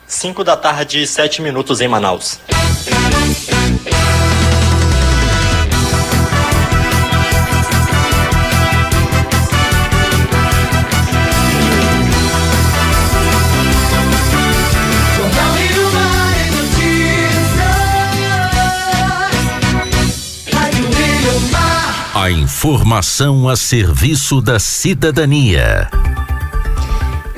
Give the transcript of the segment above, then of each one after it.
5 da tarde, 7 minutos em Manaus. A informação a serviço da cidadania.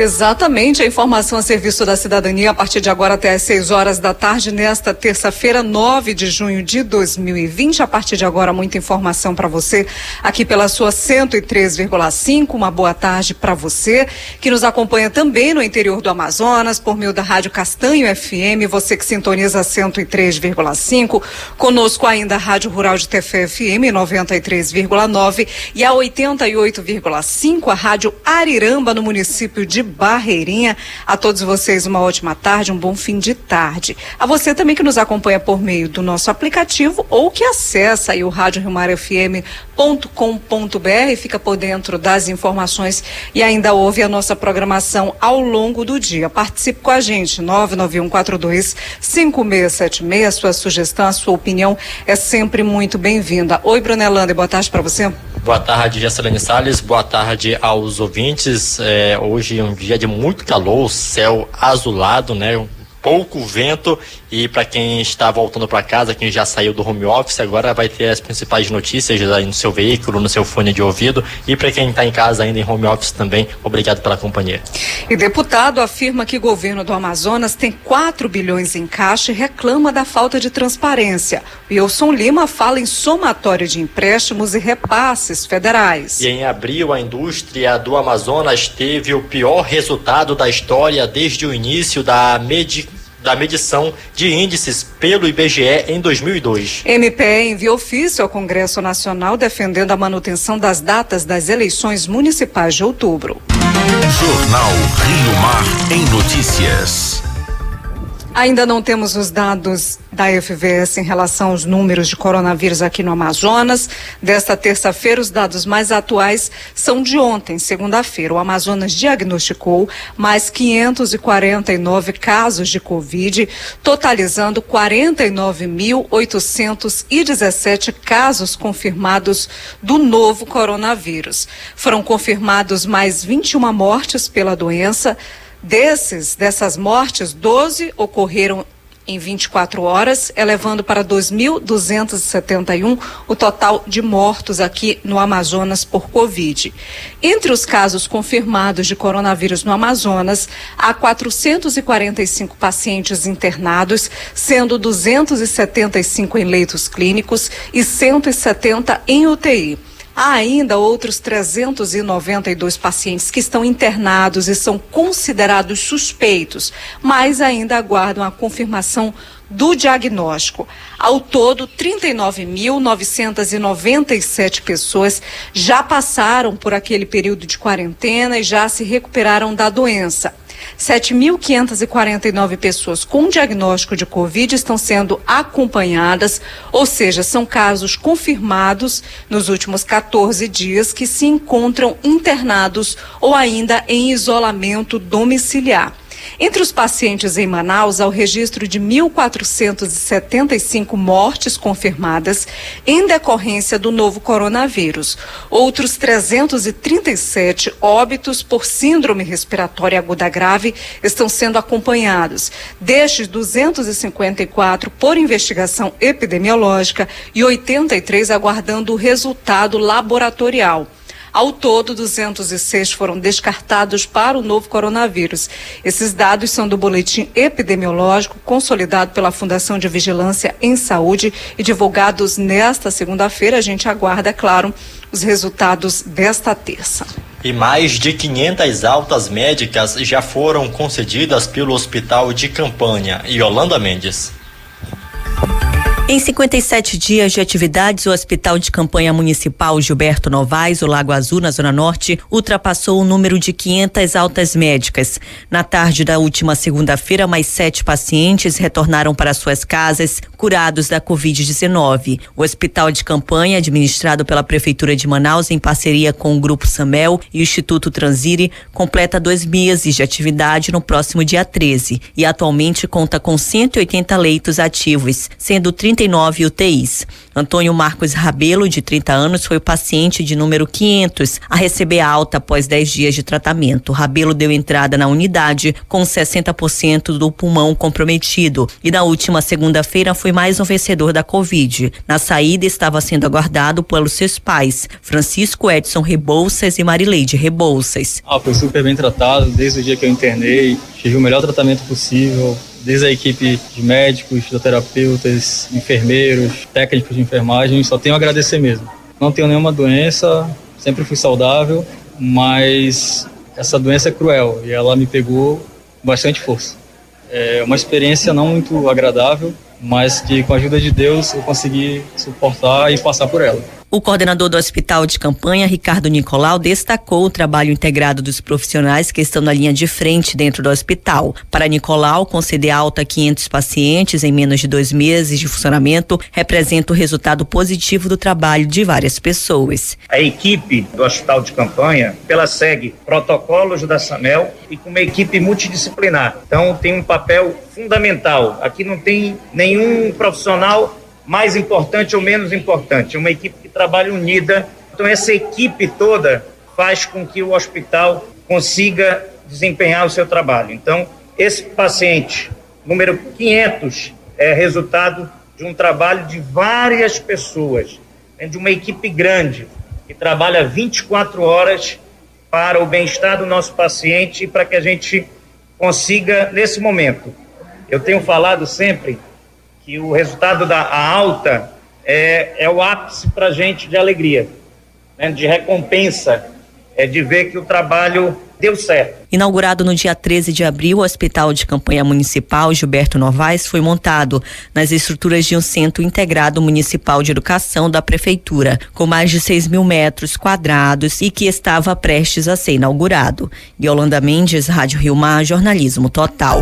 Exatamente, a informação a serviço da cidadania a partir de agora até às 6 horas da tarde, nesta terça-feira, 9 de junho de 2020. A partir de agora, muita informação para você aqui pela sua 103,5. Uma boa tarde para você que nos acompanha também no interior do Amazonas, por meio da Rádio Castanho FM, você que sintoniza 103,5. Conosco ainda a Rádio Rural de Tefé FM 93,9 e a 88,5, a Rádio Ariramba, no município de Barreirinha. A todos vocês uma ótima tarde, um bom fim de tarde. A você também que nos acompanha por meio do nosso aplicativo ou que acessa aí o radioriomarfm.com.br, fica por dentro das informações e ainda ouve a nossa programação ao longo do dia. Participe com a gente, 991425676. Sua sugestão, a sua opinião é sempre muito bem-vinda. Oi, Brunelanda, boa tarde para você. Boa tarde, Jessalene Salles. Boa tarde aos ouvintes. Hoje é um dia de muito calor, céu azulado, né? Pouco vento, e para quem está voltando para casa, quem já saiu do home office, agora vai ter as principais notícias aí no seu veículo, no seu fone de ouvido, e para quem está em casa ainda em home office também, obrigado pela companhia. E deputado afirma que o governo do Amazonas tem 4 bilhões em caixa e reclama da falta de transparência. Wilson Lima fala em somatório de empréstimos e repasses federais. E em abril, a indústria do Amazonas teve o pior resultado da história desde o início da medição de índices pelo IBGE em 2002. MPE enviou ofício ao Congresso Nacional defendendo a manutenção das datas das eleições municipais de outubro. Jornal Rio Mar em notícias. Ainda não temos os dados da FVS em relação aos números de coronavírus aqui no Amazonas. Desta terça-feira, os dados mais atuais são de ontem, segunda-feira. O Amazonas diagnosticou mais 549 casos de Covid, totalizando 49.817 casos confirmados do novo coronavírus. Foram confirmados mais 21 mortes pela doença. Dessas mortes, 12 ocorreram em 24 horas, elevando para 2.271 o total de mortos aqui no Amazonas por Covid. Entre os casos confirmados de coronavírus no Amazonas, há 445 pacientes internados, sendo 275 em leitos clínicos e 170 em UTI. Há ainda outros 392 pacientes que estão internados e são considerados suspeitos, mas ainda aguardam a confirmação do diagnóstico. Ao todo, 39.997 pessoas já passaram por aquele período de quarentena e já se recuperaram da doença. 7.549 pessoas com diagnóstico de Covid estão sendo acompanhadas, ou seja, são casos confirmados nos últimos 14 dias que se encontram internados ou ainda em isolamento domiciliar. Entre os pacientes em Manaus, há o registro de 1.475 mortes confirmadas em decorrência do novo coronavírus. Outros 337 óbitos por síndrome respiratória aguda grave estão sendo acompanhados. Destes, 254 por investigação epidemiológica e 83 aguardando o resultado laboratorial. Ao todo, 206 foram descartados para o novo coronavírus. Esses dados são do boletim epidemiológico consolidado pela Fundação de Vigilância em Saúde e divulgados nesta segunda-feira. A gente aguarda, é claro, os resultados desta terça. E mais de 500 altas médicas já foram concedidas pelo Hospital de Campanha. Yolanda Mendes. Em 57 dias de atividades, o Hospital de Campanha Municipal Gilberto Novaes, o Lago Azul, na Zona Norte, ultrapassou o número de 500 altas médicas. Na tarde da última segunda-feira, mais 7 pacientes retornaram para suas casas, curados da Covid-19. O Hospital de Campanha, administrado pela Prefeitura de Manaus, em parceria com o Grupo Samel e o Instituto Transire, completa 2 meses de atividade no próximo dia 13 e atualmente conta com 180 leitos ativos, sendo 39 UTIs. Antônio Marcos Rabelo, de 30 anos, foi o paciente de número 500 a receber alta após 10 dias de tratamento. Rabelo deu entrada na unidade com 60% do pulmão comprometido e na última segunda-feira foi mais um vencedor da Covid. Na saída estava sendo aguardado pelos seus pais, Francisco Edson Rebouças e Marileide Rebouças. Foi super bem tratado desde o dia que eu internei, tive o melhor tratamento possível. Desde a equipe de médicos, fisioterapeutas, enfermeiros, técnicos de enfermagem, só tenho a agradecer mesmo. Não tenho nenhuma doença, sempre fui saudável, mas essa doença é cruel e ela me pegou com bastante força. É uma experiência não muito agradável, mas que com a ajuda de Deus eu consegui suportar e passar por ela. O coordenador do Hospital de Campanha, Ricardo Nicolau, destacou o trabalho integrado dos profissionais que estão na linha de frente dentro do hospital. Para Nicolau, conceder alta a 500 pacientes em menos de 2 meses de funcionamento representa o resultado positivo do trabalho de várias pessoas. A equipe do Hospital de Campanha, ela segue protocolos da SAMEL e com uma equipe multidisciplinar. Então tem um papel fundamental. Aqui não tem nenhum profissional mais importante ou menos importante, é uma equipe que trabalha unida. Então essa equipe toda faz com que o hospital consiga desempenhar o seu trabalho. Então esse paciente, número 500, é resultado de um trabalho de várias pessoas, de uma equipe grande, que trabalha 24 horas para o bem-estar do nosso paciente e para que a gente consiga, nesse momento, eu tenho falado sempre que o resultado da alta é o ápice para a gente de alegria, né, de recompensa, de ver que o trabalho deu certo. Inaugurado no dia 13 de abril, o Hospital de Campanha Municipal Gilberto Novaes foi montado nas estruturas de um Centro Integrado Municipal de Educação da Prefeitura, com mais de 6.000 metros quadrados e que estava prestes a ser inaugurado. Yolanda Mendes, Rádio Rio Mar, Jornalismo Total.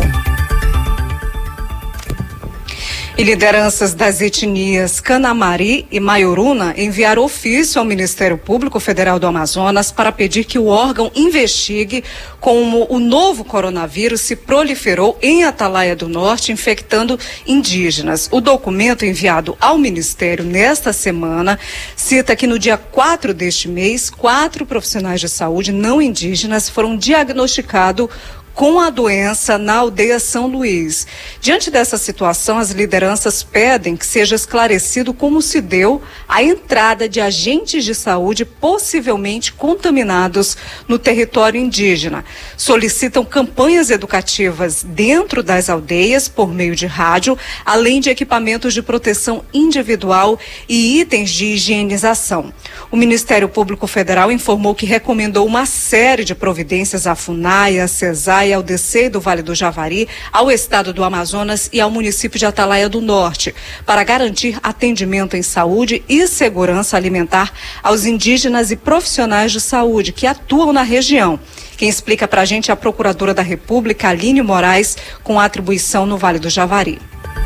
E lideranças das etnias Canamari e Maioruna enviaram ofício ao Ministério Público Federal do Amazonas para pedir que o órgão investigue como o novo coronavírus se proliferou em Atalaia do Norte, infectando indígenas. O documento enviado ao Ministério nesta semana cita que no dia 4 deste mês, 4 profissionais de saúde não indígenas foram diagnosticados com a doença na aldeia São Luís. Diante dessa situação, as lideranças pedem que seja esclarecido como se deu a entrada de agentes de saúde possivelmente contaminados no território indígena. Solicitam campanhas educativas dentro das aldeias por meio de rádio, além de equipamentos de proteção individual e itens de higienização. O Ministério Público Federal informou que recomendou uma série de providências à FUNAI, à CESAI, ao DC do Vale do Javari, ao estado do Amazonas e ao município de Atalaia do Norte, para garantir atendimento em saúde e segurança alimentar aos indígenas e profissionais de saúde que atuam na região. Quem explica para a gente é a Procuradora da República, Aline Moraes, com atribuição no Vale do Javari.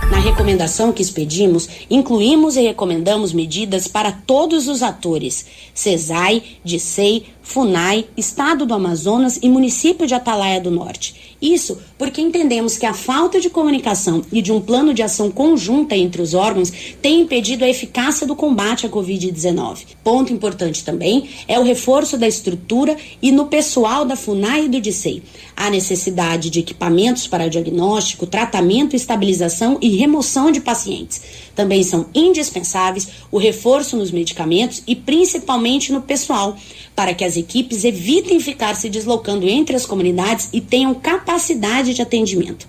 Na recomendação que expedimos, incluímos e recomendamos medidas para todos os atores: CESAI, DICEI, FUNAI, Estado do Amazonas e município de Atalaia do Norte. Isso porque entendemos que a falta de comunicação e de um plano de ação conjunta entre os órgãos tem impedido a eficácia do combate à Covid-19. Ponto importante também é o reforço da estrutura e no pessoal da FUNAI e do DICEI. Há necessidade de equipamentos para diagnóstico, tratamento, estabilização e remoção de pacientes. Também são indispensáveis o reforço nos medicamentos e principalmente no pessoal, para que as equipes evitem ficar se deslocando entre as comunidades e tenham capacidade de atendimento.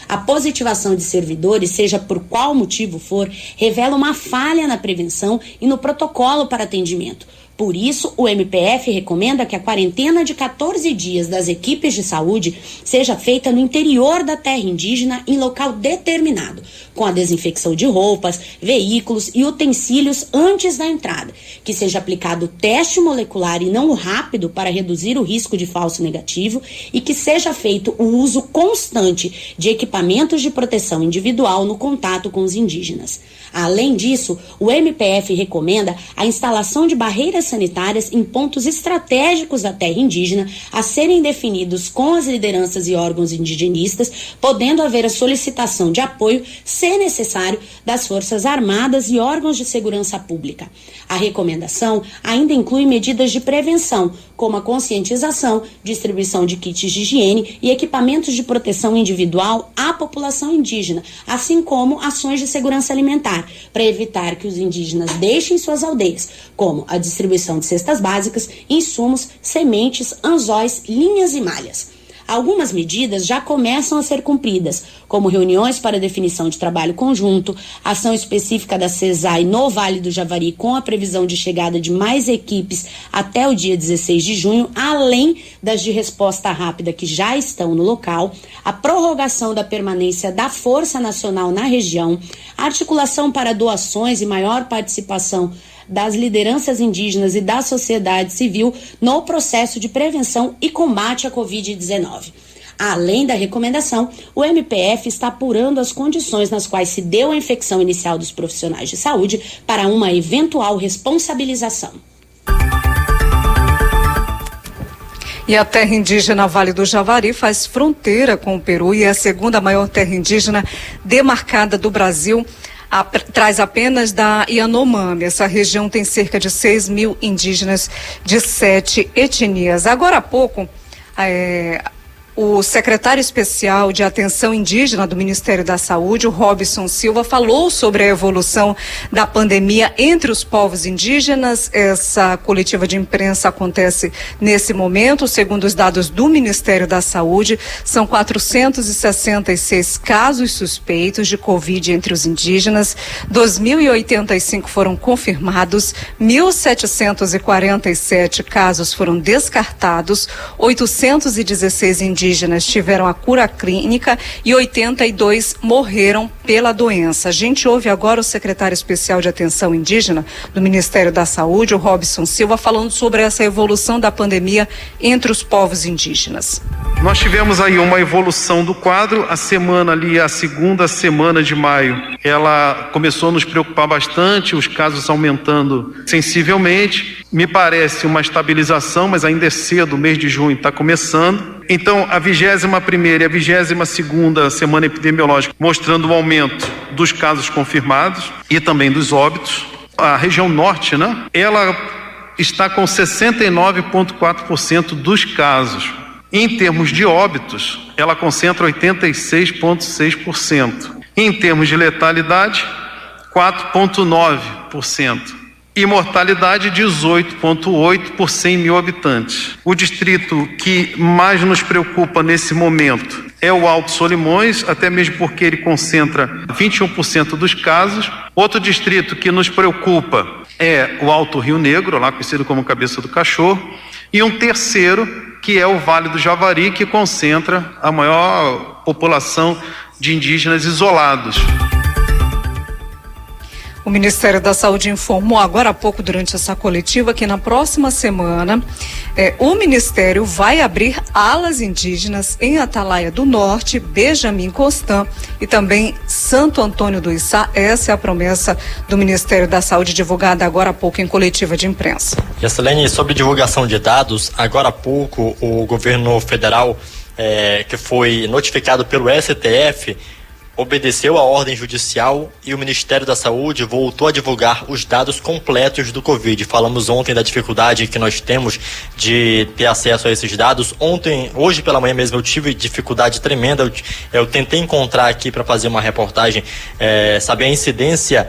A positivação de servidores, seja por qual motivo for, revela uma falha na prevenção e no protocolo para atendimento. Por isso, o MPF recomenda que a quarentena de 14 dias das equipes de saúde seja feita no interior da terra indígena em local determinado, com a desinfecção de roupas, veículos e utensílios antes da entrada, que seja aplicado o teste molecular e não o rápido para reduzir o risco de falso negativo e que seja feito o uso constante de equipamentos de proteção individual no contato com os indígenas. Além disso, o MPF recomenda a instalação de barreiras sanitárias em pontos estratégicos da terra indígena a serem definidos com as lideranças e órgãos indigenistas, podendo haver a solicitação de apoio, se necessário, das Forças Armadas e órgãos de segurança pública. A recomendação ainda inclui medidas de prevenção, como a conscientização, distribuição de kits de higiene e equipamentos de proteção individual à população indígena, assim como ações de segurança alimentar, para evitar que os indígenas deixem suas aldeias, como a distribuição de cestas básicas, insumos, sementes, anzóis, linhas e malhas. Algumas medidas já começam a ser cumpridas, como reuniões para definição de trabalho conjunto, ação específica da CESAI no Vale do Javari com a previsão de chegada de mais equipes até o dia 16 de junho, além das de resposta rápida que já estão no local, a prorrogação da permanência da Força Nacional na região, articulação para doações e maior participação das lideranças indígenas e da sociedade civil no processo de prevenção e combate à Covid-19. Além da recomendação, o MPF está apurando as condições nas quais se deu a infecção inicial dos profissionais de saúde para uma eventual responsabilização. E a terra indígena Vale do Javari faz fronteira com o Peru e é a segunda maior terra indígena demarcada do Brasil. Traz apenas da Yanomami. Essa região tem cerca de 6 mil indígenas de 7 etnias. Agora há pouco, o secretário especial de Atenção Indígena do Ministério da Saúde, o Robson Silva, falou sobre a evolução da pandemia entre os povos indígenas. Essa coletiva de imprensa acontece nesse momento. Segundo os dados do Ministério da Saúde, são 466 casos suspeitos de Covid entre os indígenas, 2.085 foram confirmados, 1.747 casos foram descartados, 816 indígenas tiveram a cura clínica e 82 morreram pela doença. A gente ouve agora o secretário especial de Atenção Indígena do Ministério da Saúde, o Robson Silva, falando sobre essa evolução da pandemia entre os povos indígenas. Nós tivemos aí uma evolução do quadro. A semana ali, a segunda semana de maio, ela começou a nos preocupar bastante, os casos aumentando sensivelmente. Me parece uma estabilização, mas ainda é cedo, o mês de junho está começando. Então, a 21ª e a 22ª semana epidemiológica mostrando o aumento dos casos confirmados e também dos óbitos. A região norte, ela está com 69,4% dos casos. Em termos de óbitos, ela concentra 86,6%. Em termos de letalidade, 4,9%. E mortalidade 18,8 por 100 mil habitantes. O distrito que mais nos preocupa nesse momento é o Alto Solimões, até mesmo porque ele concentra 21% dos casos. Outro distrito que nos preocupa é o Alto Rio Negro, lá conhecido como Cabeça do Cachorro. E um terceiro, que é o Vale do Javari, que concentra a maior população de indígenas isolados. O Ministério da Saúde informou agora há pouco, durante essa coletiva, que na próxima semana o Ministério vai abrir alas indígenas em Atalaia do Norte, Benjamin Constant e também Santo Antônio do Içá. Essa é a promessa do Ministério da Saúde, divulgada agora há pouco em coletiva de imprensa. Yassilene, sobre divulgação de dados, agora há pouco o governo federal, que foi notificado pelo STF, obedeceu à ordem judicial e o Ministério da Saúde voltou a divulgar os dados completos do Covid. Falamos ontem da dificuldade que nós temos de ter acesso a esses dados. Hoje pela manhã mesmo eu tive dificuldade tremenda. Eu tentei encontrar aqui para fazer uma reportagem, saber a incidência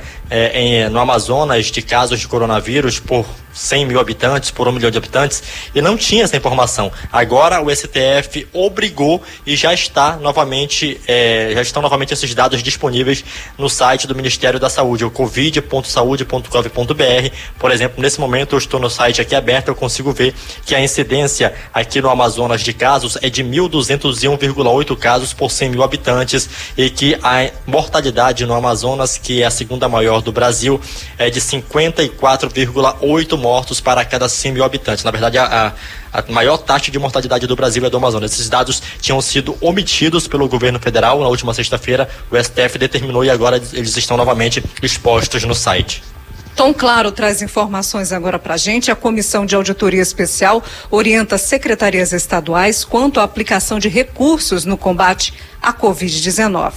no Amazonas de casos de coronavírus por 100 mil habitantes, por 1 milhão de habitantes, e não tinha essa informação. Agora o STF obrigou e já estão novamente esses dados disponíveis no site do Ministério da Saúde, o covid.saude.gov.br. Por exemplo, nesse momento eu estou no site aqui aberto, eu consigo ver que a incidência aqui no Amazonas de casos é de 1.201,8 casos por 100 mil habitantes e que a mortalidade no Amazonas, que é a segunda maior do Brasil, é de 54,8 mortos para cada 100 mil habitantes. Na verdade, a maior taxa de mortalidade do Brasil é do Amazonas. Esses dados tinham sido omitidos pelo governo federal na última sexta-feira. O STF determinou e agora eles estão novamente expostos no site. Tom Claro traz informações agora para a gente. A Comissão de Auditoria Especial orienta secretarias estaduais quanto à aplicação de recursos no combate à Covid-19.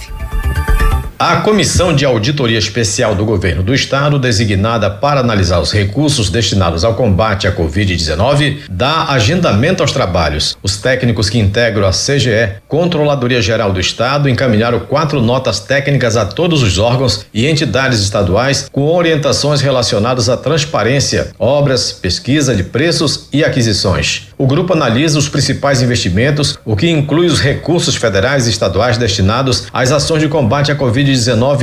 A Comissão de Auditoria Especial do Governo do Estado, designada para analisar os recursos destinados ao combate à Covid-19, dá agendamento aos trabalhos. Os técnicos que integram a CGE, Controladoria Geral do Estado, encaminharam 4 notas técnicas a todos os órgãos e entidades estaduais com orientações relacionadas à transparência, obras, pesquisa de preços e aquisições. O grupo analisa os principais investimentos, o que inclui os recursos federais e estaduais destinados às ações de combate à Covid-19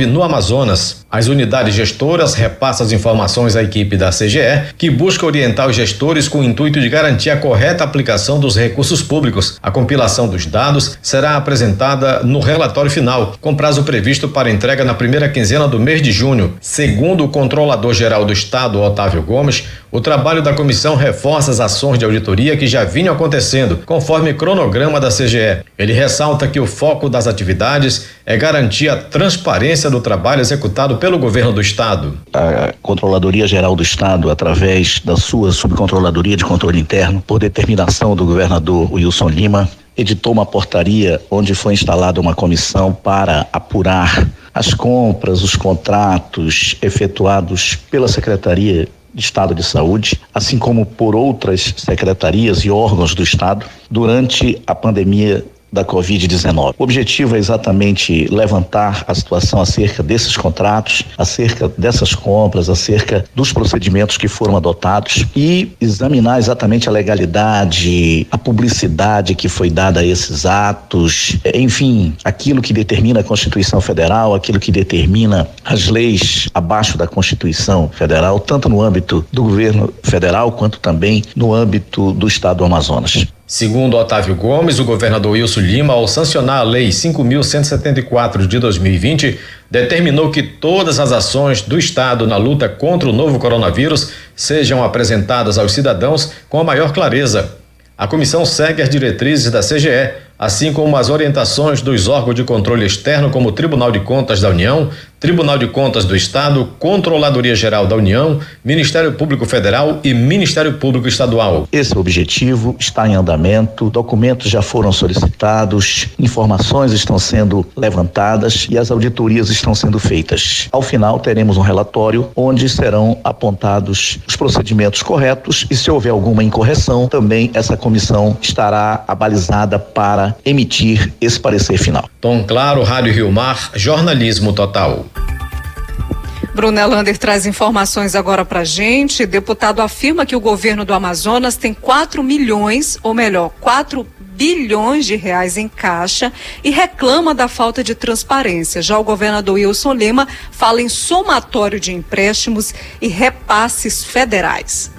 no Amazonas. As unidades gestoras repassam as informações à equipe da CGE, que busca orientar os gestores com o intuito de garantir a correta aplicação dos recursos públicos. A compilação dos dados será apresentada no relatório final, com prazo previsto para entrega na primeira quinzena do mês de junho. Segundo o Controlador-Geral do Estado, Otávio Gomes, o trabalho da comissão reforça as ações de auditoria que já vinham acontecendo, conforme cronograma da CGE. Ele ressalta que o foco das atividades é garantir a transparência do trabalho executado pelo governo do Estado. A Controladoria Geral do Estado, através da sua Subcontroladoria de Controle Interno, por determinação do governador Wilson Lima, editou uma portaria onde foi instalada uma comissão para apurar as compras, os contratos efetuados pela Secretaria de Estado de Saúde, assim como por outras secretarias e órgãos do Estado, durante a pandemia da Covid-19. O objetivo é exatamente levantar a situação acerca desses contratos, acerca dessas compras, acerca dos procedimentos que foram adotados e examinar exatamente a legalidade, a publicidade que foi dada a esses atos, enfim, aquilo que determina a Constituição Federal, aquilo que determina as leis abaixo da Constituição Federal, tanto no âmbito do governo federal quanto também no âmbito do Estado do Amazonas. Segundo Otávio Gomes, o governador Wilson Lima, ao sancionar a Lei 5.174 de 2020, determinou que todas as ações do Estado na luta contra o novo coronavírus sejam apresentadas aos cidadãos com a maior clareza. A comissão segue as diretrizes da CGE, assim como as orientações dos órgãos de controle externo, como o Tribunal de Contas da União, Tribunal de Contas do Estado, Controladoria Geral da União, Ministério Público Federal e Ministério Público Estadual. Esse objetivo está em andamento, documentos já foram solicitados, informações estão sendo levantadas e as auditorias estão sendo feitas. Ao final, teremos um relatório onde serão apontados os procedimentos corretos e, se houver alguma incorreção, também essa comissão estará abalizada para emitir esse parecer final. Tom Claro, Rádio Rio Mar, jornalismo total. Bruna Lander traz informações agora pra gente. Deputado afirma que o governo do Amazonas tem 4 bilhões de reais em caixa e reclama da falta de transparência. Já o governador Wilson Lima fala em somatório de empréstimos e repasses federais.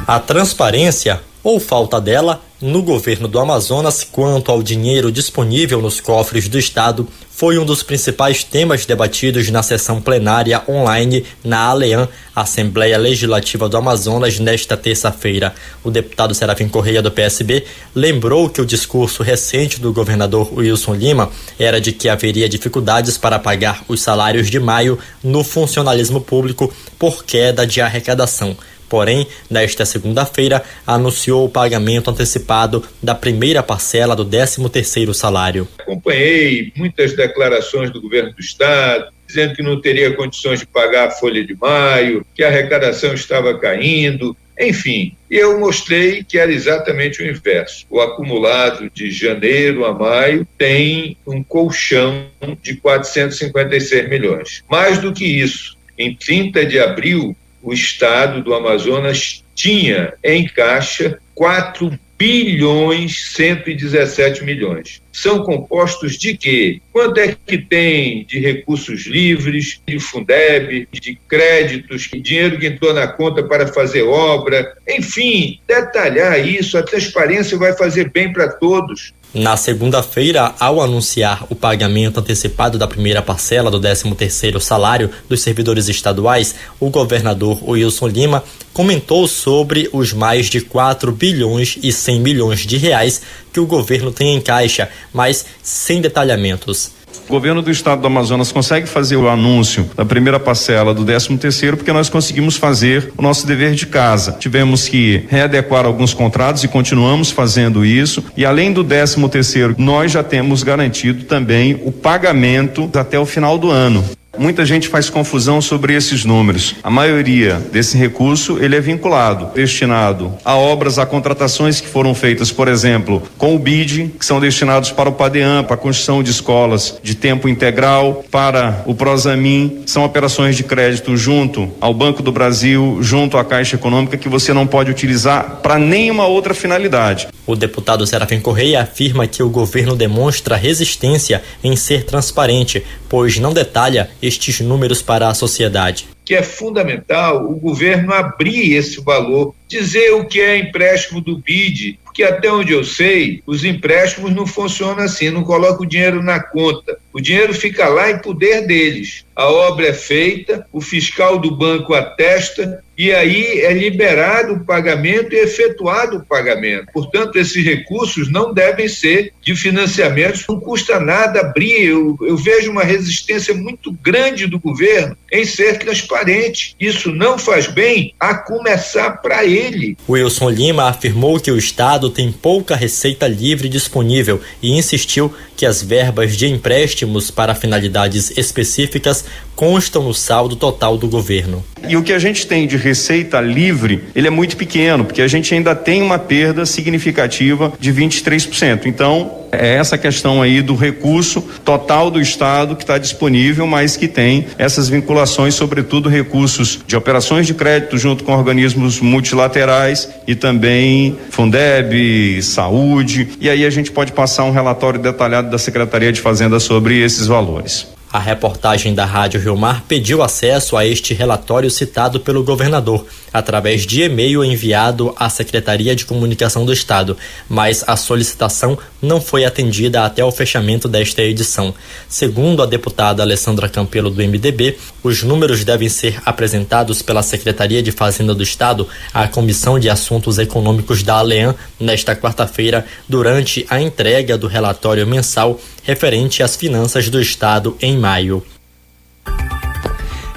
A transparência, ou falta dela, no governo do Amazonas quanto ao dinheiro disponível nos cofres do Estado foi um dos principais temas debatidos na sessão plenária online na ALEAM, Assembleia Legislativa do Amazonas, nesta terça-feira. O deputado Serafim Correia, do PSB, lembrou que o discurso recente do governador Wilson Lima era de que haveria dificuldades para pagar os salários de maio no funcionalismo público por queda de arrecadação. Porém, nesta segunda-feira, anunciou o pagamento antecipado da primeira parcela do 13º salário. Acompanhei muitas declarações do governo do Estado, dizendo que não teria condições de pagar a folha de maio, que a arrecadação estava caindo, enfim. Eu mostrei que era exatamente o inverso. O acumulado de janeiro a maio tem um colchão de 456 milhões. Mais do que isso, em 30 de abril, o estado do Amazonas tinha em caixa 4,117 bilhões. São compostos de quê? Quanto é que tem de recursos livres, de Fundeb, de créditos, dinheiro que entrou na conta para fazer obra? Enfim, detalhar isso, a transparência vai fazer bem para todos. Na segunda-feira, ao anunciar o pagamento antecipado da primeira parcela do 13º salário dos servidores estaduais, o governador Wilson Lima comentou sobre os mais de 4 bilhões e 100 milhões de reais que o governo tem em caixa, mas sem detalhamentos. O governo do estado do Amazonas consegue fazer o anúncio da primeira parcela do 13º porque nós conseguimos fazer o nosso dever de casa. Tivemos que readequar alguns contratos e continuamos fazendo isso. E além do 13º, nós já temos garantido também o pagamento até o final do ano. Muita gente faz confusão sobre esses números. A maioria desse recurso, ele é vinculado, destinado a obras, a contratações que foram feitas, por exemplo, com o BID, que são destinados para o PADEAM, para a construção de escolas de tempo integral, para o Prosamin, são operações de crédito junto ao Banco do Brasil, junto à Caixa Econômica, que você não pode utilizar para nenhuma outra finalidade. O deputado Serafim Correia afirma que o governo demonstra resistência em ser transparente, pois não detalha estes números para a sociedade. Que é fundamental o governo abrir esse valor, dizer o que é empréstimo do BID, porque até onde eu sei, os empréstimos não funcionam assim, não colocam o dinheiro na conta, o dinheiro fica lá em poder deles. A obra é feita, o fiscal do banco atesta e aí é liberado o pagamento e efetuado o pagamento. Portanto, esses recursos não devem ser de financiamentos, não custa nada abrir. Eu vejo uma resistência muito grande do governo em ser transparente. Isso não faz bem, a começar para ele. Wilson Lima afirmou que o estado tem pouca receita livre disponível e insistiu que as verbas de empréstimos para finalidades específicas constam no saldo total do governo. E o que a gente tem de receita livre, ele é muito pequeno, porque a gente ainda tem uma perda significativa de 23%. Então, é essa questão aí do recurso total do estado que está disponível, mas que tem essas vinculações, sobretudo recursos de operações de crédito junto com organismos multilaterais e também Fundeb, saúde, e aí a gente pode passar um relatório detalhado da Secretaria de Fazenda sobre esses valores. A reportagem da Rádio Rio Mar pediu acesso a este relatório citado pelo governador, através de e-mail enviado à Secretaria de Comunicação do Estado, mas a solicitação não foi atendida até o fechamento desta edição. Segundo a deputada Alessandra Campelo, do MDB, os números devem ser apresentados pela Secretaria de Fazenda do Estado à Comissão de Assuntos Econômicos da ALEAN nesta quarta-feira, durante a entrega do relatório mensal referente às finanças do Estado em maio.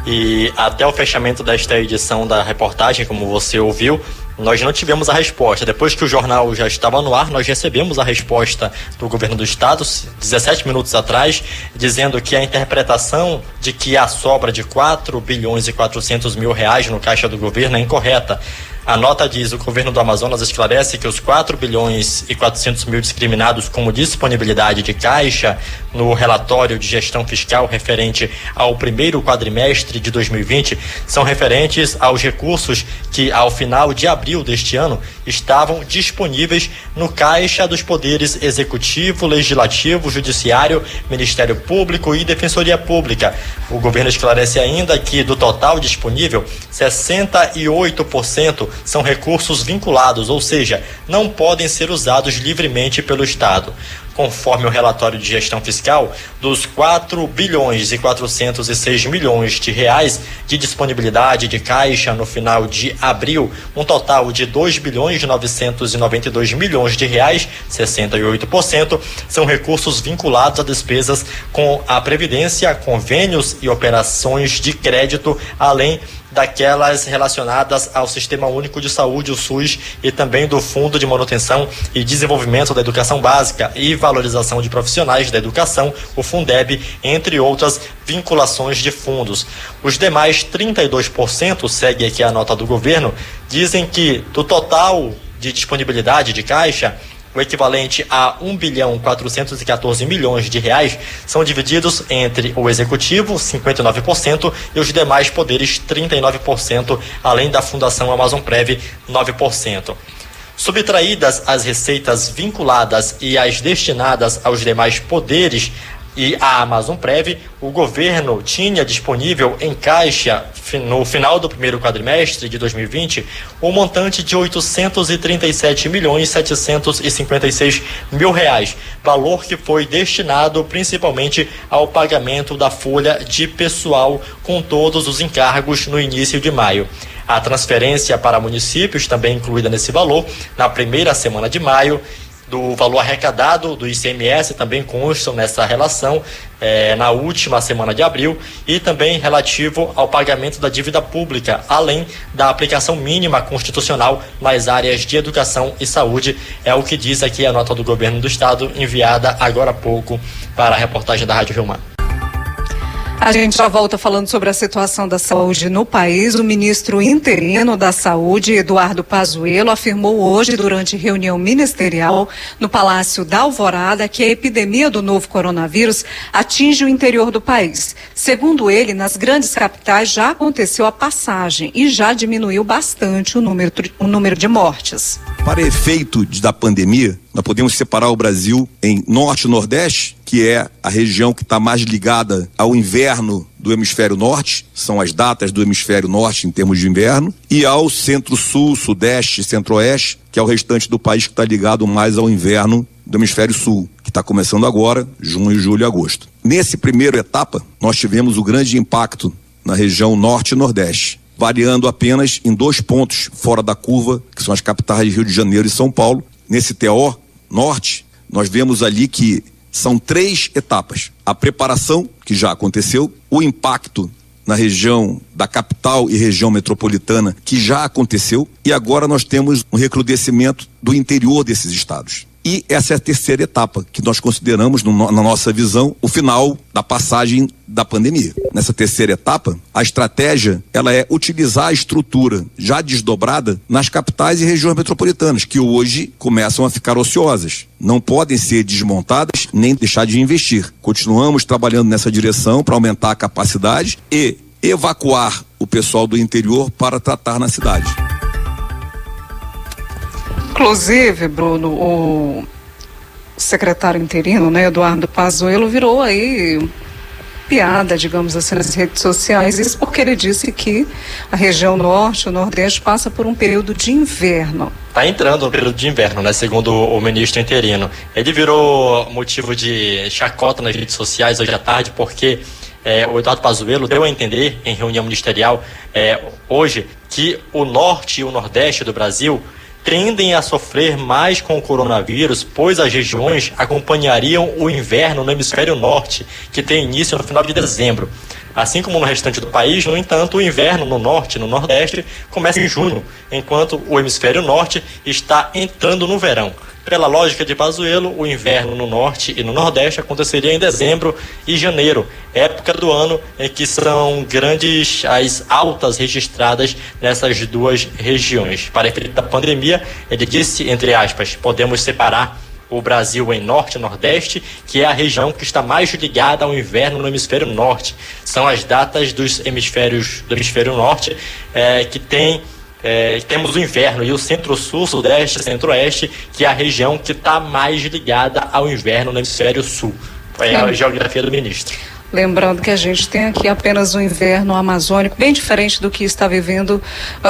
E até o fechamento desta edição da reportagem, como você ouviu, nós não tivemos a resposta. Depois que o jornal já estava no ar, nós recebemos a resposta do governo do estado, 17 minutos atrás, dizendo que a interpretação de que há sobra de 4 bilhões e 400 mil reais no caixa do governo é incorreta. A nota diz: o governo do Amazonas esclarece que os 4 bilhões e 400 mil discriminados como disponibilidade de caixa no relatório de gestão fiscal referente ao primeiro quadrimestre de 2020 são referentes aos recursos que, ao final de abril deste ano, estavam disponíveis no caixa dos poderes executivo, legislativo, judiciário, Ministério Público e Defensoria Pública. O governo esclarece ainda que, do total disponível, 68% são recursos vinculados, ou seja, não podem ser usados livremente pelo Estado. Conforme o relatório de gestão fiscal, dos 4 bilhões e 406 milhões de reais de disponibilidade de caixa no final de abril, um total de 2 bilhões e 992 milhões de reais, 68%, são recursos vinculados a despesas com a Previdência, convênios e operações de crédito, além daquelas relacionadas ao Sistema Único de Saúde, o SUS, e também do Fundo de Manutenção e Desenvolvimento da Educação Básica e Valorização de Profissionais da Educação, o Fundeb, entre outras vinculações de fundos. Os demais 32%, segue aqui a nota do governo, dizem que do total de disponibilidade de caixa, o equivalente a R$1.414 bilhões, são divididos entre o Executivo, 59%, e os demais poderes, 39%, além da Fundação Amazonprev, 9%. Subtraídas as receitas vinculadas e as destinadas aos demais poderes e à Amazonprev, o governo tinha disponível em caixa, no final do primeiro quadrimestre de 2020, um montante de R$837.756.000, valor que foi destinado principalmente ao pagamento da folha de pessoal com todos os encargos no início de maio. A transferência para municípios, também incluída nesse valor, na primeira semana de maio, do valor arrecadado do ICMS também constam nessa relação na última semana de abril, e também relativo ao pagamento da dívida pública, além da aplicação mínima constitucional nas áreas de educação e saúde. É o que diz aqui a nota do governo do estado, enviada agora há pouco para a reportagem da Rádio Rio Mar. A gente já volta falando sobre a situação da saúde no país. O ministro interino da Saúde, Eduardo Pazuello, afirmou hoje, durante reunião ministerial no Palácio da Alvorada, que a epidemia do novo coronavírus atinge o interior do país. Segundo ele, nas grandes capitais já aconteceu a passagem e já diminuiu bastante o número de mortes. Para efeito da pandemia, nós podemos separar o Brasil em Norte e Nordeste, que é a região que está mais ligada ao inverno do hemisfério norte, são as datas do hemisfério norte em termos de inverno, e ao Centro-Sul, Sudeste e Centro-Oeste, que é o restante do país que está ligado mais ao inverno do hemisfério sul, que está começando agora, junho, julho e agosto. Nesse primeiro etapa, nós tivemos o grande impacto na região Norte e Nordeste, variando apenas em 2 pontos fora da curva, que são as capitais de Rio de Janeiro e São Paulo. Nesse TO Norte, nós vemos ali que são 3 etapas. A preparação, que já aconteceu, o impacto na região da capital e região metropolitana, que já aconteceu, e agora nós temos um recrudescimento do interior desses estados. E essa é a terceira etapa, que nós consideramos, na nossa visão, o final da passagem da pandemia. Nessa terceira etapa, a estratégia, ela é utilizar a estrutura já desdobrada nas capitais e regiões metropolitanas, que hoje começam a ficar ociosas. Não podem ser desmontadas nem deixar de investir. Continuamos trabalhando nessa direção para aumentar a capacidade e evacuar o pessoal do interior para tratar na cidade. Inclusive, Bruno, o secretário interino, Eduardo Pazuello, virou aí piada, digamos assim, nas redes sociais, isso porque ele disse que a região norte, o nordeste, passa por um período de inverno. Está entrando no período de inverno, segundo o ministro interino. Ele virou motivo de chacota nas redes sociais hoje à tarde, porque o Eduardo Pazuello deu a entender em reunião ministerial hoje que o norte e o nordeste do Brasil tendem a sofrer mais com o coronavírus, pois as regiões acompanhariam o inverno no hemisfério norte, que tem início no final de dezembro. Assim como no restante do país, no entanto, o inverno no norte e no nordeste começa em junho, enquanto o hemisfério norte está entrando no verão. Pela lógica de Pazuello, o inverno no norte e no nordeste aconteceria em dezembro e janeiro, época do ano em que são grandes as altas registradas nessas duas regiões. Para efeito da pandemia, ele disse, entre aspas, podemos separar o Brasil em norte e nordeste, que é a região que está mais ligada ao inverno no hemisfério norte. São as datas do hemisfério norte que tem... temos o inverno, e o Centro-Sul, Sudeste, Centro-Oeste, que é a região que está mais ligada ao inverno no hemisfério sul. É a geografia do ministro. Lembrando que a gente tem aqui apenas um inverno amazônico, bem diferente do que está vivendo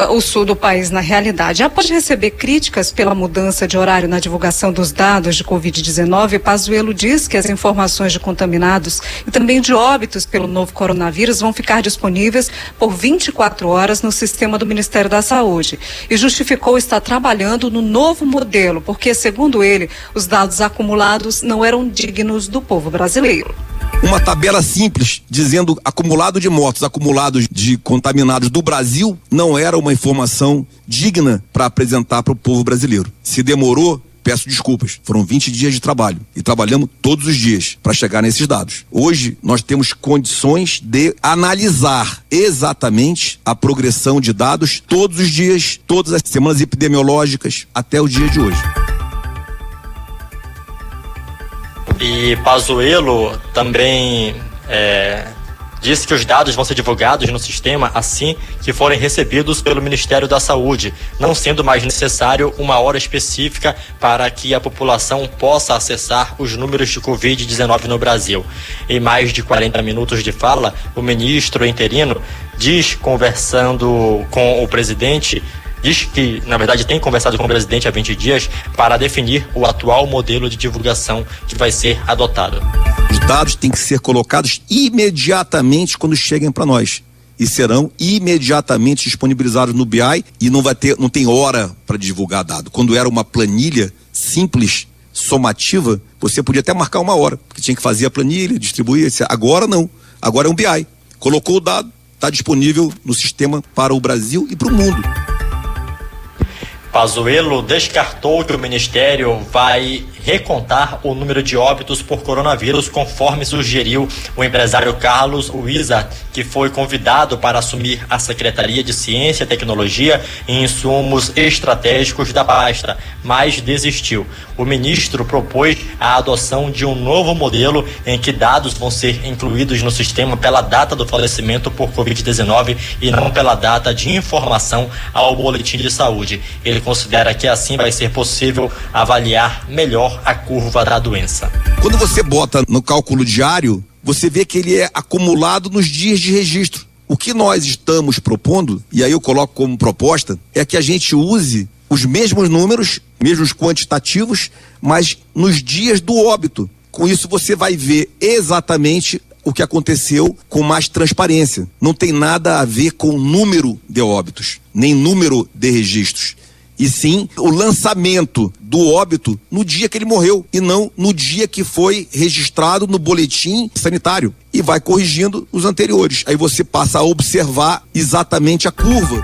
o sul do país na realidade. Após receber críticas pela mudança de horário na divulgação dos dados de Covid-19, Pazuello diz que as informações de contaminados e também de óbitos pelo novo coronavírus vão ficar disponíveis por 24 horas no sistema do Ministério da Saúde. E justificou estar trabalhando no novo modelo, porque, segundo ele, os dados acumulados não eram dignos do povo brasileiro. Uma tabela simples dizendo acumulado de mortos, acumulados de contaminados do Brasil, não era uma informação digna para apresentar para o povo brasileiro. Se demorou, peço desculpas. Foram 20 dias de trabalho e trabalhamos todos os dias para chegar nesses dados. Hoje nós temos condições de analisar exatamente a progressão de dados todos os dias, todas as semanas epidemiológicas até o dia de hoje. E Pazuello também disse que os dados vão ser divulgados no sistema assim que forem recebidos pelo Ministério da Saúde, não sendo mais necessário uma hora específica para que a população possa acessar os números de Covid-19 no Brasil. Em mais de 40 minutos de fala, o ministro interino diz, conversando com o presidente, diz que, na verdade, tem conversado com o presidente há 20 dias para definir o atual modelo de divulgação que vai ser adotado. Os dados têm que ser colocados imediatamente quando cheguem para nós e serão imediatamente disponibilizados no BI e não tem hora para divulgar dado. Quando era uma planilha simples, somativa, você podia até marcar uma hora, porque tinha que fazer a planilha, distribuir, etc. Agora não, agora é um BI. Colocou o dado, está disponível no sistema para o Brasil e para o mundo. Pazuello descartou que o Ministério vai recontar o número de óbitos por coronavírus, conforme sugeriu o empresário Carlos Wizard, que foi convidado para assumir a Secretaria de Ciência, Tecnologia e Insumos Estratégicos da pasta, mas desistiu. O ministro propôs a adoção de um novo modelo em que dados vão ser incluídos no sistema pela data do falecimento por Covid-19 e não pela data de informação ao boletim de saúde. Ele considera que assim vai ser possível avaliar melhor a curva da doença. Quando você bota no cálculo diário, você vê que ele é acumulado nos dias de registro. O que nós estamos propondo, e aí eu coloco como proposta, é que a gente use os mesmos números, mesmos quantitativos, mas nos dias do óbito. Com isso você vai ver exatamente o que aconteceu com mais transparência. Não tem nada a ver com número de óbitos, nem número de registros. E sim o lançamento do óbito no dia que ele morreu e não no dia que foi registrado no boletim sanitário. E vai corrigindo os anteriores. Aí você passa a observar exatamente a curva.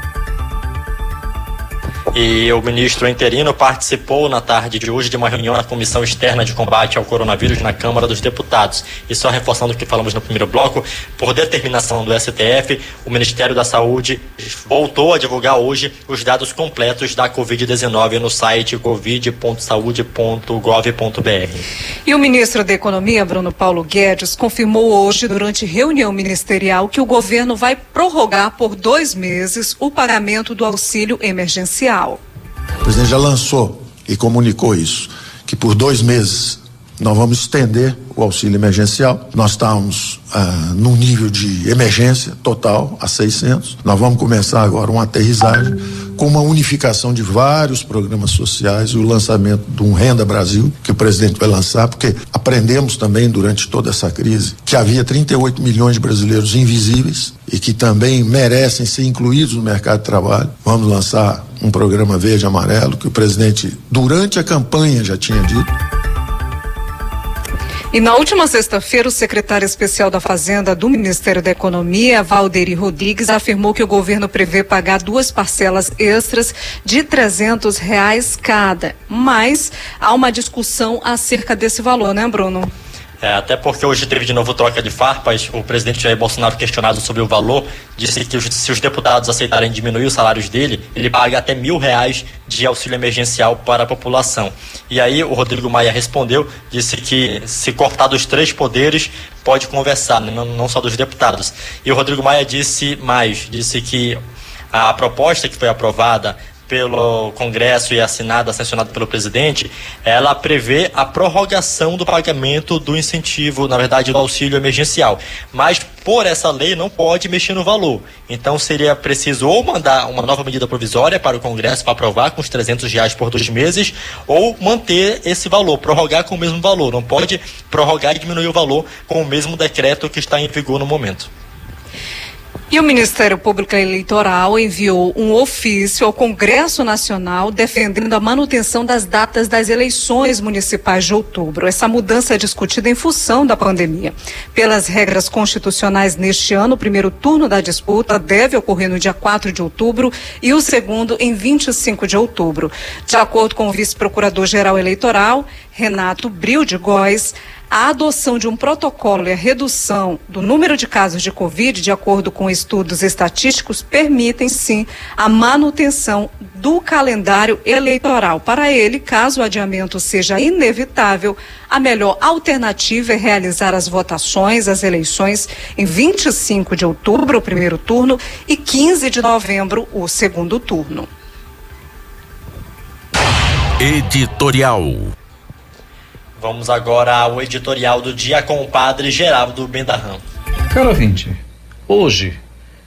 E o ministro interino participou na tarde de hoje de uma reunião na Comissão Externa de Combate ao Coronavírus na Câmara dos Deputados. E só reforçando o que falamos no primeiro bloco, por determinação do STF, o Ministério da Saúde voltou a divulgar hoje os dados completos da Covid-19 no site covid.saude.gov.br. E o ministro da Economia, Bruno Paulo Guedes, confirmou hoje, durante reunião ministerial, que o governo vai prorrogar por 2 meses o pagamento do auxílio emergencial. O presidente já lançou e comunicou isso, que por 2 meses nós vamos estender o auxílio emergencial. Nós estamos num nível de emergência total a 600. Nós vamos começar agora uma aterrissagem com uma unificação de vários programas sociais e o lançamento de um Renda Brasil, que o presidente vai lançar, porque aprendemos também durante toda essa crise que havia 38 milhões de brasileiros invisíveis e que também merecem ser incluídos no mercado de trabalho. Vamos lançar um programa verde e amarelo que o presidente, durante a campanha, já tinha dito. E na última sexta-feira, o secretário especial da Fazenda do Ministério da Economia, Valderi Rodrigues, afirmou que o governo prevê pagar 2 parcelas extras de R$300 cada. Mas há uma discussão acerca desse valor, né, Bruno? Até porque hoje teve de novo troca de farpas. O presidente Jair Bolsonaro, questionado sobre o valor, disse que se os deputados aceitarem diminuir os salários dele, ele paga até R$1.000 de auxílio emergencial para a população. E aí o Rodrigo Maia respondeu, disse que se cortar dos 3 poderes, pode conversar, né? Não só dos deputados. E o Rodrigo Maia disse que a proposta que foi aprovada pelo Congresso e assinada, sancionada pelo presidente, ela prevê a prorrogação do pagamento do incentivo, na verdade do auxílio emergencial, mas por essa lei não pode mexer no valor. Então seria preciso ou mandar uma nova medida provisória para o Congresso para aprovar com os R$300 por 2 meses, ou manter esse valor, prorrogar com o mesmo valor. Não pode prorrogar e diminuir o valor com o mesmo decreto que está em vigor no momento. E o Ministério Público Eleitoral enviou um ofício ao Congresso Nacional defendendo a manutenção das datas das eleições municipais de outubro. Essa mudança é discutida em função da pandemia. Pelas regras constitucionais neste ano, o primeiro turno da disputa deve ocorrer no dia 4 de outubro e o segundo em 25 de outubro. De acordo com o vice-procurador-geral eleitoral, Renato Bril de Góes, A adoção de um protocolo e a redução do número de casos de Covid, de acordo com estudos estatísticos, permitem sim a manutenção do calendário eleitoral. Para ele, caso o adiamento seja inevitável, a melhor alternativa é realizar as votações, as eleições em 25 de outubro, o primeiro turno, e 15 de novembro, o segundo turno. Editorial. Vamos agora ao editorial do dia com o padre Geraldo Bendarram. Caro ouvinte, hoje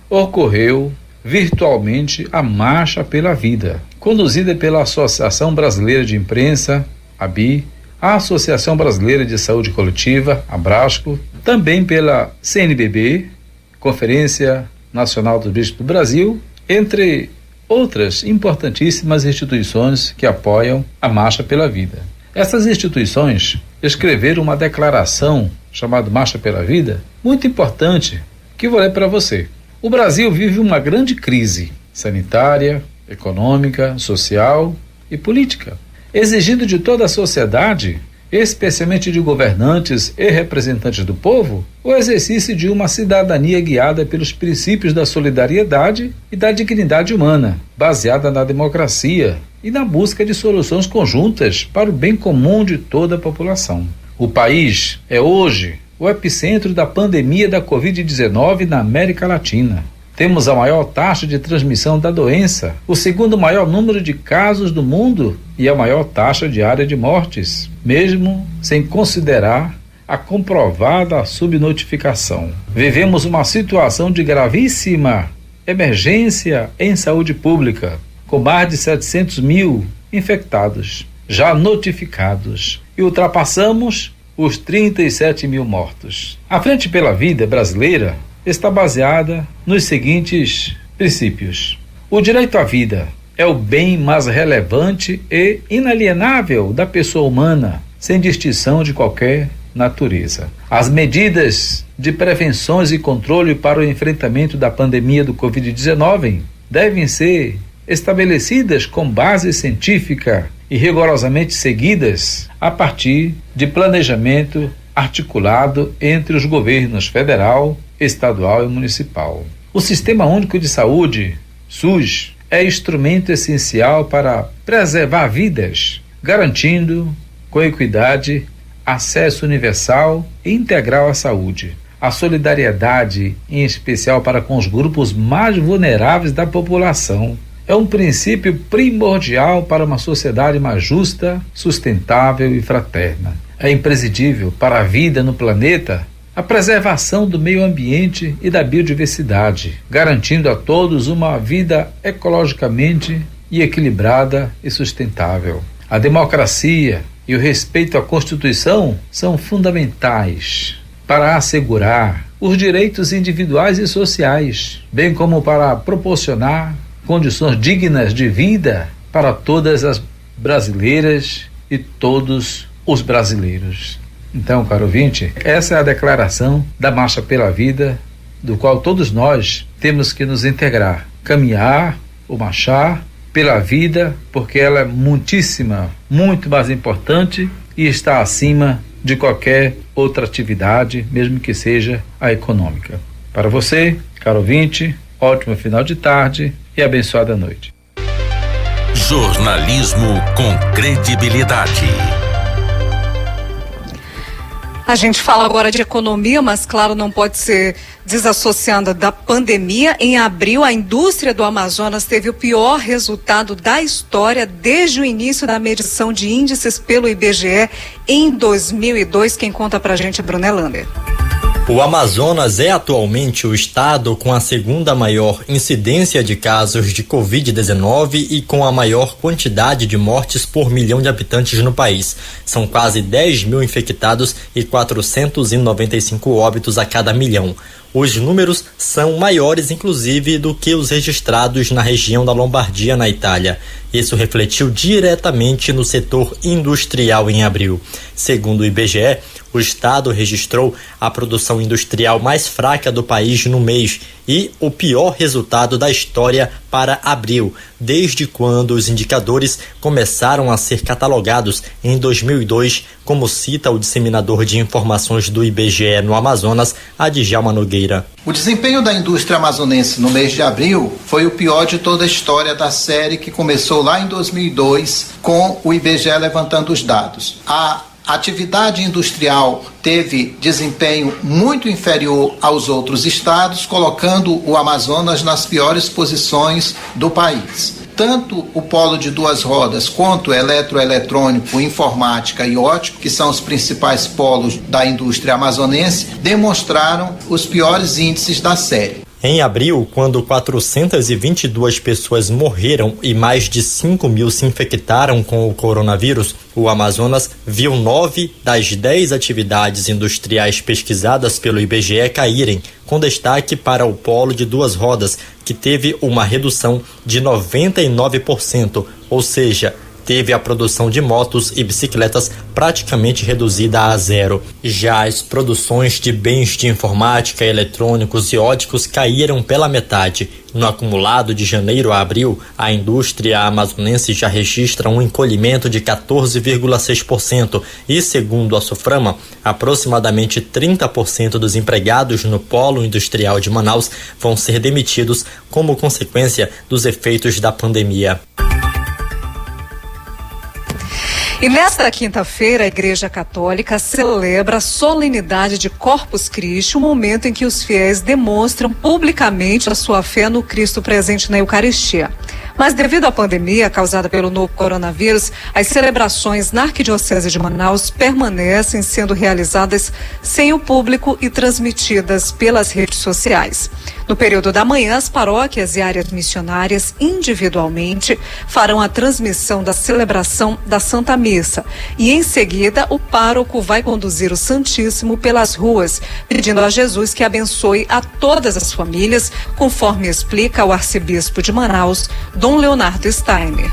ocorreu virtualmente a Marcha pela Vida, conduzida pela Associação Brasileira de Imprensa, ABI, a Associação Brasileira de Saúde Coletiva, Abrasco, também pela CNBB, Conferência Nacional dos Bispos do Brasil, entre outras importantíssimas instituições que apoiam a Marcha pela Vida. Essas instituições escreveram uma declaração chamada Marcha pela Vida, muito importante, que vou ler para você. O Brasil vive uma grande crise sanitária, econômica, social e política, exigindo de toda a sociedade, especialmente de governantes e representantes do povo, o exercício de uma cidadania guiada pelos princípios da solidariedade e da dignidade humana, baseada na democracia e na busca de soluções conjuntas para o bem comum de toda a população. O país é hoje o epicentro da pandemia da Covid-19 na América Latina. Temos a maior taxa de transmissão da doença, o segundo maior número de casos do mundo e a maior taxa diária de mortes, mesmo sem considerar a comprovada subnotificação. Vivemos uma situação de gravíssima emergência em saúde pública, com mais de 700 mil infectados, já notificados, e ultrapassamos os 37 mil mortos. A Frente pela Vida brasileira está baseada nos seguintes princípios. O direito à vida é o bem mais relevante e inalienável da pessoa humana, sem distinção de qualquer natureza. As medidas de prevenções e controle para o enfrentamento da pandemia do Covid-19 devem ser estabelecidas com base científica e rigorosamente seguidas a partir de planejamento articulado entre os governos federal, estadual e municipal. O Sistema Único de Saúde, SUS, é instrumento essencial para preservar vidas, garantindo, com equidade, acesso universal e integral à saúde. A solidariedade, em especial para com os grupos mais vulneráveis da população, é um princípio primordial para uma sociedade mais justa, sustentável e fraterna. É imprescindível para a vida no planeta a preservação do meio ambiente e da biodiversidade, garantindo a todos uma vida ecologicamente e equilibrada e sustentável. A democracia e o respeito à Constituição são fundamentais para assegurar os direitos individuais e sociais, bem como para proporcionar condições dignas de vida para todas as brasileiras e todos os brasileiros. Então, caro ouvinte, essa é a declaração da Marcha pela Vida, do qual todos nós temos que nos integrar, caminhar ou marchar pela vida, porque ela é muitíssima, muito mais importante e está acima de qualquer outra atividade, mesmo que seja a econômica. Para você, caro ouvinte, ótimo final de tarde e abençoada noite. Jornalismo com credibilidade. A gente fala agora de economia, mas claro, não pode ser desassociando da pandemia. Em abril, a indústria do Amazonas teve o pior resultado da história desde o início da medição de índices pelo IBGE em 2002. Quem conta pra gente é Bruna Lander. O Amazonas é atualmente o estado com a segunda maior incidência de casos de Covid-19 e com a maior quantidade de mortes por milhão de habitantes no país. São quase 10 mil infectados e 495 óbitos a cada milhão. Os números são maiores, inclusive, do que os registrados na região da Lombardia, na Itália. Isso refletiu diretamente no setor industrial em abril. Segundo o IBGE, o estado registrou a produção industrial mais fraca do país no mês e o pior resultado da história para abril, desde quando os indicadores começaram a ser catalogados em 2002, como cita o disseminador de informações do IBGE no Amazonas, Adjalma Nogueira. O desempenho da indústria amazonense no mês de abril foi o pior de toda a história da série, que começou lá em 2002, com o IBGE levantando os dados. A atividade industrial teve desempenho muito inferior aos outros estados, colocando o Amazonas nas piores posições do país. Tanto o polo de duas rodas quanto eletroeletrônico, informática e óptico, que são os principais polos da indústria amazonense, demonstraram os piores índices da série. Em abril, quando 422 pessoas morreram e mais de 5.000 se infectaram com o coronavírus, o Amazonas viu 9 das 10 atividades industriais pesquisadas pelo IBGE caírem, com destaque para o polo de duas rodas, que teve uma redução de 99%, ou seja, teve a produção de motos e bicicletas praticamente reduzida a zero. Já as produções de bens de informática, eletrônicos e óticos caíram pela metade. No acumulado de janeiro a abril, a indústria amazonense já registra um encolhimento de 14,6% e, segundo a Soframa, aproximadamente 30% dos empregados no polo industrial de Manaus vão ser demitidos como consequência dos efeitos da pandemia. E nesta quinta-feira, a Igreja Católica celebra a solenidade de Corpus Christi, o momento em que os fiéis demonstram publicamente a sua fé no Cristo presente na Eucaristia. Mas devido à pandemia causada pelo novo coronavírus, as celebrações na Arquidiocese de Manaus permanecem sendo realizadas sem o público e transmitidas pelas redes sociais. No período da manhã, as paróquias e áreas missionárias individualmente farão a transmissão da celebração da Santa Missa e, em seguida, o pároco vai conduzir o Santíssimo pelas ruas, pedindo a Jesus que abençoe a todas as famílias, conforme explica o arcebispo de Manaus, Dom Leonardo Steiner.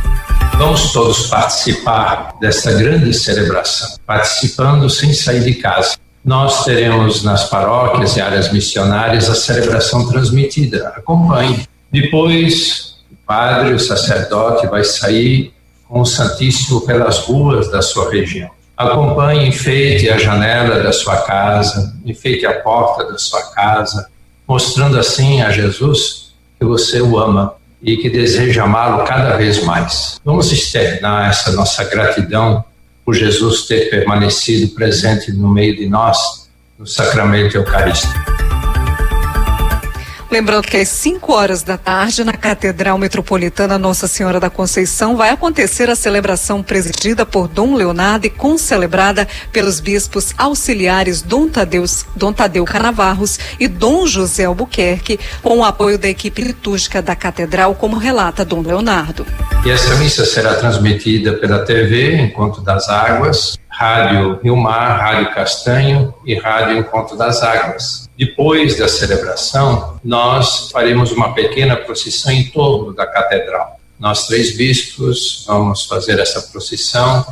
Vamos todos participar dessa grande celebração, participando sem sair de casa. Nós teremos nas paróquias e áreas missionárias a celebração transmitida. Acompanhe. Depois, o padre, o sacerdote vai sair com o Santíssimo pelas ruas da sua região. Acompanhe, enfeite a janela da sua casa, enfeite a porta da sua casa, mostrando assim a Jesus que você o ama e que deseja amá-lo cada vez mais. Vamos externar essa nossa gratidão por Jesus ter permanecido presente no meio de nós, no sacramento eucarístico. Lembrando que às 5 horas da tarde, na Catedral Metropolitana Nossa Senhora da Conceição, vai acontecer a celebração presidida por Dom Leonardo e concelebrada pelos bispos auxiliares Dom Tadeu Canavarros e Dom José Albuquerque, com o apoio da equipe litúrgica da Catedral, como relata Dom Leonardo. E essa missa será transmitida pela TV Encontro das Águas, Rádio Rio Mar, Rádio Castanho e Rádio Encontro das Águas. Depois da celebração, nós faremos uma pequena procissão em torno da catedral. Nós 3 bispos vamos fazer essa procissão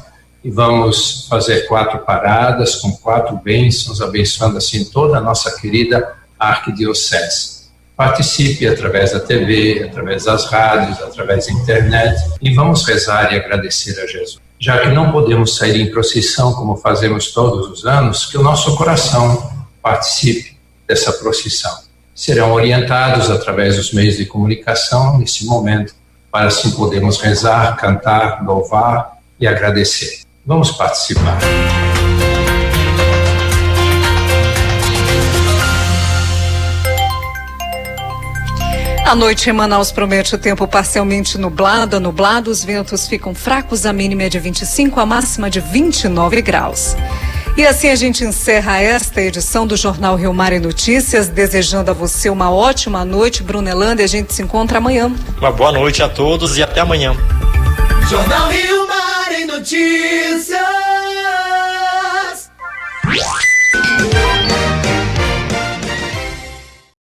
e vamos fazer 4 paradas com 4 bênçãos, abençoando assim toda a nossa querida arquidiocese. Participe através da TV, através das rádios, através da internet e vamos rezar e agradecer a Jesus. Já que não podemos sair em procissão como fazemos todos os anos, que o nosso coração participe dessa procissão. Serão orientados através dos meios de comunicação nesse momento, para assim podermos rezar, cantar, louvar e agradecer. Vamos participar. A noite em Manaus promete o tempo parcialmente nublado. Os ventos ficam fracos, a mínima é de 25, a máxima de 29 graus. E assim a gente encerra esta edição do Jornal Rio Mar em Notícias, desejando a você uma ótima noite, Brunelândia, e a gente se encontra amanhã. Uma boa noite a todos e até amanhã. Jornal Rio Mar em Notícias.